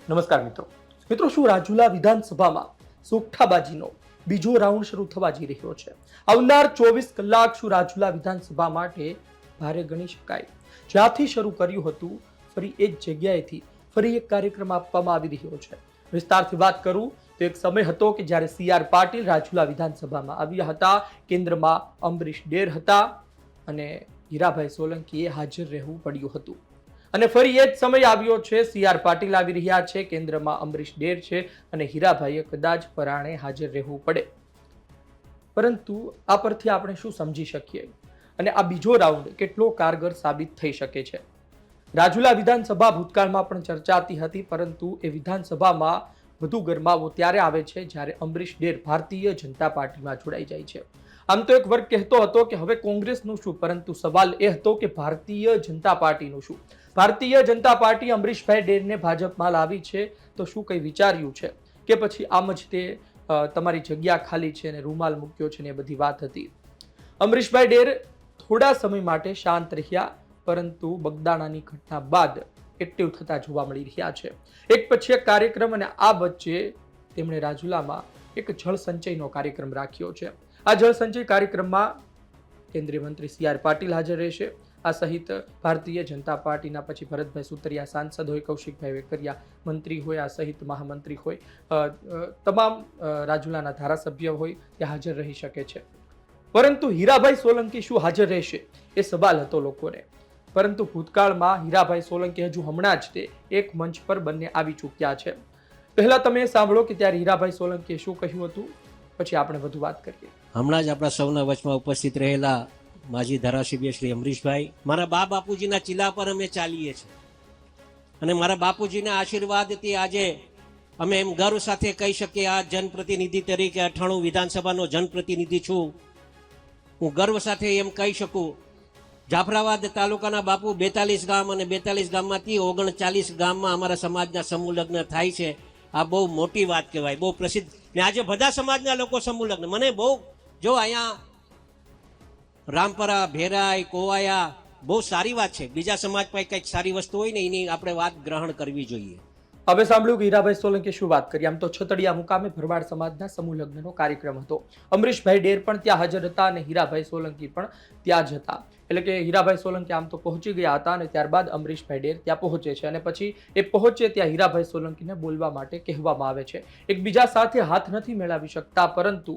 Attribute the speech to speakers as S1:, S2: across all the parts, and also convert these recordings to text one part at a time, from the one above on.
S1: નમસ્કાર મિત્રો. મિત્રો, શું રાજુલા વિધાનસભામાં સોગઠાબાજીનો બીજો રાઉન્ડ શરૂ થવા જઈ રહ્યો છે? આવનાર 24 કલાક શું રાજુલા વિધાનસભા માટે ભારે ગણી શકાય? જ્યાંથી શરૂ કર્યું હતું ફરી એ જ જગ્યાએથી ફરી એક કાર્યક્રમ આપવામાં આવી રહ્યો છે. વિસ્તારથી વાત કરું તો એક સમય હતો કે જ્યારે CR પાટીલ રાજુલા વિધાનસભામાં આવ્યા હતા, કેન્દ્રમાં અમરીશ ડેર હતા અને હીરાભાઈ સોલંકીએ હાજર રહેવું પડ્યું હતું. અને ફરી એ જ સમય આવ્યો છે, CR પાટીલ આવી રહ્યા છે, કેન્દ્રમાં અમરીશ ડેર છે અને હીરાભાઈએ કદાચ પરાણે હાજર રહેવું પડે. પરંતુ આ પરથી આપણે શું સમજી શકીએ અને આ બીજો રાઉન્ડ કેટલો કારગર સાબિત થઈ શકે છે? રાજુલા વિધાનસભા ભૂતકાળમાં પણ ચર્ચાતી હતી, પરંતુ એ વિધાનસભામાં વધુ ગરમાવો ત્યારે આવે છે જ્યારે અમરીશ ડેર ભારતીય જનતા પાર્ટીમાં જોડાઈ જાય છે. આમ તો એક વર્ગ કહેતો હતો કે હવે કોંગ્રેસનું શું, પરંતુ સવાલ એ હતો કે ભારતીય જનતા પાર્ટીનું શું? ભારતીય જનતા પાર્ટી અમરીશભાઈ ડેરને ભાજપમાં લાવી છે તો શું કંઈ વિચાર્યું છે કે પછી આમ જ તે તમારી જગ્યા ખાલી છે અને રૂમાલ મૂક્યો છે ને એ બધી વાત હતી? અમરીશભાઈ ડેર થોડા સમય માટે શાંત રહ્યા, પરંતુ બગદાણાની ઘટના બાદ એક્ટિવ થતા જોવા મળી રહ્યા છે. એક પછી એક કાર્યક્રમ, અને આ વચ્ચે તેમણે રાજુલામાં એક જળ સંચયનો કાર્યક્રમ રાખ્યો છે. આ જળ સંચય કાર્યક્રમમાં કેન્દ્રીય મંત્રી CR પાટીલ હાજર રહેશે. આ સહિત ભારતીય જનતા પાર્ટીના પછી ભરતભાઈ સુતરિયા સાંસદ હોય, કૌશિકભાઈ વેકરિયા મંત્રી હોય, આ સહિત મહામંત્રી હોય, તમામ રાજુલાના ધારાસભ્ય હોય તે હાજર રહી શકે છે. પરંતુ હીરાભાઈ સોલંકી શું હાજર રહેશે એ સવાલ હતો લોકોને. પરંતુ ભૂતકાળમાં હીરાભાઈ સોલંકી હજુ હમણાં જ તે એક મંચ પર બંને આવી ચૂક્યા છે. પહેલા તમે સાંભળો કે ત્યારે હીરાભાઈ સોલંકીએ શું કહ્યું હતું, પછી આપણે વધુ વાત કરીએ.
S2: હમણાં જ આપણા સૌના વચમાં ઉપસ્થિત રહેલા માજી ધારાસભ્ય શ્રી અમરીશભાઈ, મારા બા બાપુજીના ચીલા પર અમે ચાલીએ છીએ અને મારા બાપુજીના આશીર્વાદથી આજે અમે એમ ગર્વ સાથે કહી શકીએ આ જનપ્રતિનિધિ તરીકે 98 વિધાનસભાનો જનપ્રતિનિધિ છું. હું ગર્વ સાથે એમ કહી શકું, જાફરાબાદ તાલુકાના બાપુ 42 ગામ અને 42 ગામમાંથી 39 ગામમાં અમારા સમાજના સમૂહ લગ્ન થાય છે. આ બહુ મોટી વાત કહેવાય, બહુ પ્રસિદ્ધ. ને આજે બધા સમાજના લોકો સમૂહ લગ્ન, મને બહુ, જો અહીંયા રામપરા, ભેરાઈ, કોવાયા, બહુ સારી વાત છે. બીજા સમાજ પાસે કંઈક સારી વસ્તુ હોય ને એની આપણે વાત ગ્રહણ કરવી જોઈએ.
S1: હવે સાંભળ્યું કે હીરાભાઈ સોલંકી શું વાત કરી. આમ તો છતડિયા મુકામે ભરવાડ સમાજના સમૂહ લગ્નનો કાર્યક્રમ હતો. અમરીશભાઈ ડેર પણ ત્યાં હાજર હતા અને હીરાભાઈ સોલંકી પણ ત્યાં જ હતા. એટલે કે હીરાભાઈ સોલંકી આમ તો પહોંચી ગયા હતા અને ત્યારબાદ અમરીશભાઈ ડેર ત્યાં પહોંચે છે અને પછી એ પહોંચે ત્યાં હીરાભાઈ સોલંકીને બોલવા માટે કહેવામાં આવે છે. એકબીજા સાથે હાથ નથી મેળવી શકતા, પરંતુ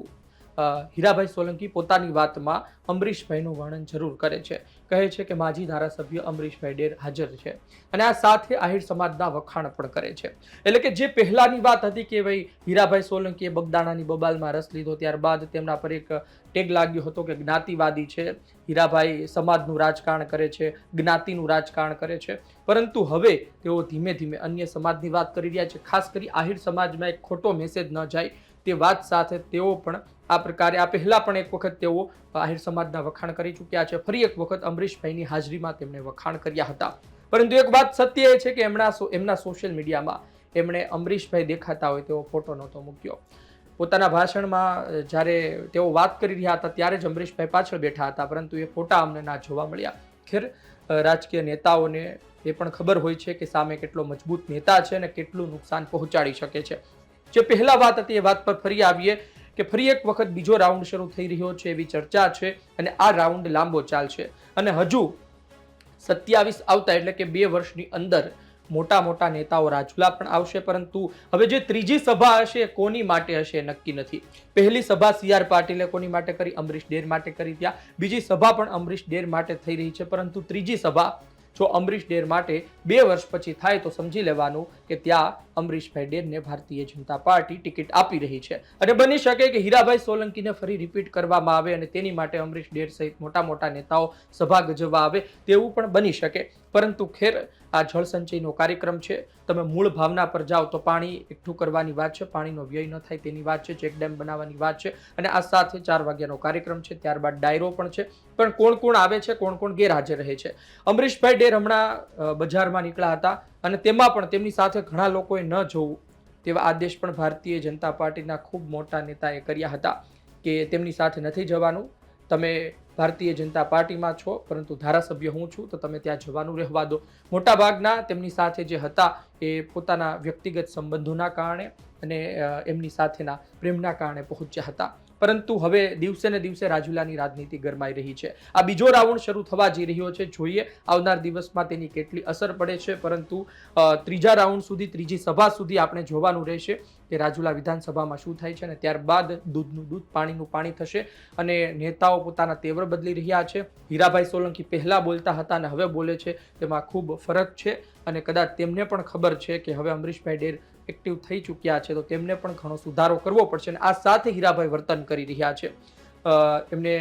S1: હીરાભાઈ સોલંકી પોતાની વાતમાં અમરીશભાઈનું વર્ણન જરૂર કરે છે. કહે છે કે માજી ધારાસભ્ય અમરીશભાઈ ડેર હાજર છે અને આ સાથે આહિર સમાજના વખાણ પણ કરે છે. એટલે કે જે પહેલાની વાત હતી કે ભાઈ હીરાભાઈ સોલંકીએ બગદાણાની બબાલમાં રસ લીધો, ત્યારબાદ તેમના પર એક ટેગ લાગ્યો હતો કે જ્ઞાતિવાદી છે, હીરાભાઈ સમાજનું રાજકારણ કરે છે, જ્ઞાતિનું રાજકારણ કરે છે. પરંતુ હવે તેઓ ધીમે ધીમે અન્ય સમાજની વાત કરી રહ્યા છે. ખાસ કરી આહિર સમાજમાં એક ખોટો મેસેજ ન જાય તે વાત સાથે તેઓ પણ આ પ્રકારે, આ પહેલા પણ એક વખત તેઓ આહિર સમાજના વખાણ કરી ચૂક્યા છે. ફરી એક વખત અમરીશભાઈની હાજરીમાં તેમણે વખાણ કર્યા હતા. પરંતુ એક વાત સત્ય એ છે કે એમના સોશિયલ મીડિયામાં એમણે અમરીશભાઈ દેખાતા હોય તેવો ફોટો નહોતો મૂક્યો. પોતાના ભાષણમાં જ્યારે તેઓ વાત કરી રહ્યા હતા ત્યારે જ અમરીશભાઈ પાછળ બેઠા હતા, પરંતુ એ ફોટા અમને ના જોવા મળ્યા. ખેર, રાજકીય નેતાઓને એ પણ ખબર હોય છે કે સામે કેટલો મજબૂત નેતા છે અને કેટલું નુકસાન પહોંચાડી શકે છે. જે પહેલા વાત હતી એ વાત પર ફરી આવીએ કે ફરી એક વખત બીજો રાઉન્ડ શરૂ થઈ રહ્યો છે એવી ચર્ચા છે અને આ રાઉન્ડ લાંબો ચાલશે અને હજુ 27 આવતા, એટલે કે 2 વર્ષની અંદર મોટા મોટા નેતાઓ રાજુલા પણ આવશે. પરંતુ હવે જે ત્રીજી સભા હશે કોની માટે હશે નક્કી નથી. પહેલી સભા CR પાટીલે કોની માટે કરી? અમરીશ ડેર માટે કરી. ત્યાં બીજી સભા પણ અમરીશ ડેર માટે થઈ રહી છે. પરંતુ ત્રીજી સભા જો અમરીશ ડેર માટે 2 વર્ષ પછી થાય તો સમજી લેવાનું કે ત્યાં અમરીશભાઈ ડેરને ભારતીય જનતા પાર્ટી ટિકિટ આપી રહી છે. અને બની શકે કે હીરાભાઈ સોલંકીને ફરી રિપીટ કરવામાં આવે અને તેની માટે અમરીશ ડેર સહિત મોટા મોટા નેતાઓ સભા ગજવવા આવે તેવું પણ બની શકે. પરંતુ ખેર, આ જળ સંચયનો કાર્યક્રમ છે. તમે મૂળ ભાવના પર જાઓ તો પાણી એકઠું કરવાની વાત છે, પાણીનો વ્યય ન થાય તેની વાત છે, ચેક ડેમ બનાવવાની વાત છે અને આ સાથે 4 વાગ્યાનો કાર્યક્રમ છે. ત્યારબાદ ડાયરો પણ છે. પણ કોણ કોણ આવે છે, કોણ કોણ ગેરહાજર રહે છે? અમરીશભાઈ ડેર હમણાં બજારમાં નીકળ્યા હતા અને તેમાં પણ તેમની સાથે ઘણા લોકોએ ન જવું તેવા આદેશ પણ ભારતીય જનતા પાર્ટીના ખૂબ મોટા નેતાએ કર્યા હતા કે તેમની સાથે નથી જવાનું. તમે ભારતીય જનતા પાર્ટીમાં છો પરંતુ ધારાસભ્ય હું છું તો તમે ત્યાં જવાનું રહેવા દો. મોટાભાગના તેમની સાથે જે હતા એ પોતાના વ્યક્તિગત સંબંધોના કારણે અને એમની સાથેના પ્રેમના કારણે પહોંચ્યા હતા. પરંતુ હવે દિવસે ને દિવસે રાજુલાની રાજનીતિ ગરમાઈ રહી છે. આ બીજો રાઉન્ડ શરૂ થવા જઈ રહ્યો છે. જોઈએ આવનાર દિવસમાં તેની કેટલી અસર પડે છે. પરંતુ ત્રીજા રાઉન્ડ સુધી, ત્રીજી સભા સુધી આપણે જોવાનું રહેશે કે રાજુલા વિધાનસભામાં શું થાય છે અને ત્યારબાદ દૂધનું દૂધ, પાણીનું પાણી થશે અને નેતાઓ પોતાના તેવર બદલી રહ્યા છે. હીરાભાઈ સોલંકી પહેલા બોલતા હતા અને હવે બોલે છે, તેમાં ખૂબ ફરક છે અને કદાચ તેમને પણ ખબર છે કે હવે અમરીશભાઈ ડેર એક્ટિવ થઈ ચૂક્યા છે તો તેમને પણ ઘણો સુધારો કરવો પડશે અને આ સાથે હીરાભાઈ વર્તન કરી રહ્યા છે. એમને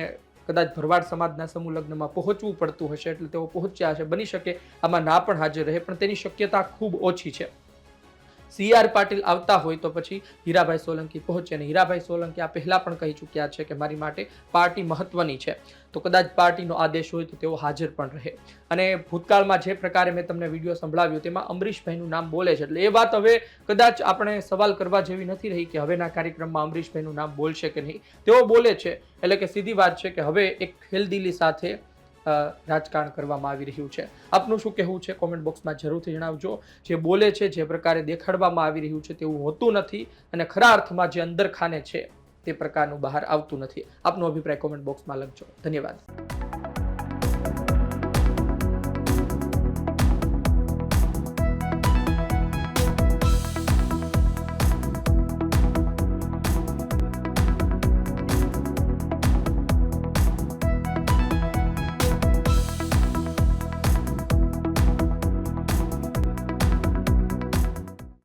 S1: કદાચ ભરવાડ સમાજના સમૂહ લગ્નમાં પહોંચવું પડતું હશે એટલે તેઓ પહોંચ્યા હશે. બની શકે આમાં ના પણ હાજર રહે, પણ તેની શક્યતા ખૂબ ઓછી છે. CR પાટીલ આવતા હોય તો પછી હીરાભાઈ સોલંકી પહોંચે અને હીરાભાઈ સોલંકી આ પહેલા પણ કહી ચૂક્યા છે કે મારી માટે પાર્ટી મહત્વની છે, તો કદાચ પાર્ટીનો આદેશ હોય તો તેઓ હાજર પણ રહે. અને ભૂતકાળમાં જે પ્રકારે મેં તમને વિડીયો સંભળાવ્યો તેમાં અમરીશભાઈનું નામ બોલે છે એટલે એ વાત હવે કદાચ આપણે સવાલ કરવા જેવી નથી રહી કે હવેના કાર્યક્રમમાં અમરીશભાઈનું નામ બોલશે કે નહીં. તેઓ બોલે છે એટલે કે સીધી વાત છે કે હવે એક ખેલદિલી સાથે રાજકારણ કરવામાં આવી રહ્યું છે. આપનું શું કહેવું છે કોમેન્ટ બોક્સમાં જરૂરથી જણાવજો. જે બોલે છે, જે પ્રકારે દેખાડવામાં આવી રહ્યું છે તેવું હોતું નથી અને ખરા અર્થમાં જે અંદર ખાને છે તે પ્રકારનું બહાર આવતું નથી. આપનો અભિપ્રાય કોમેન્ટ બોક્સમાં લખજો. ધન્યવાદ.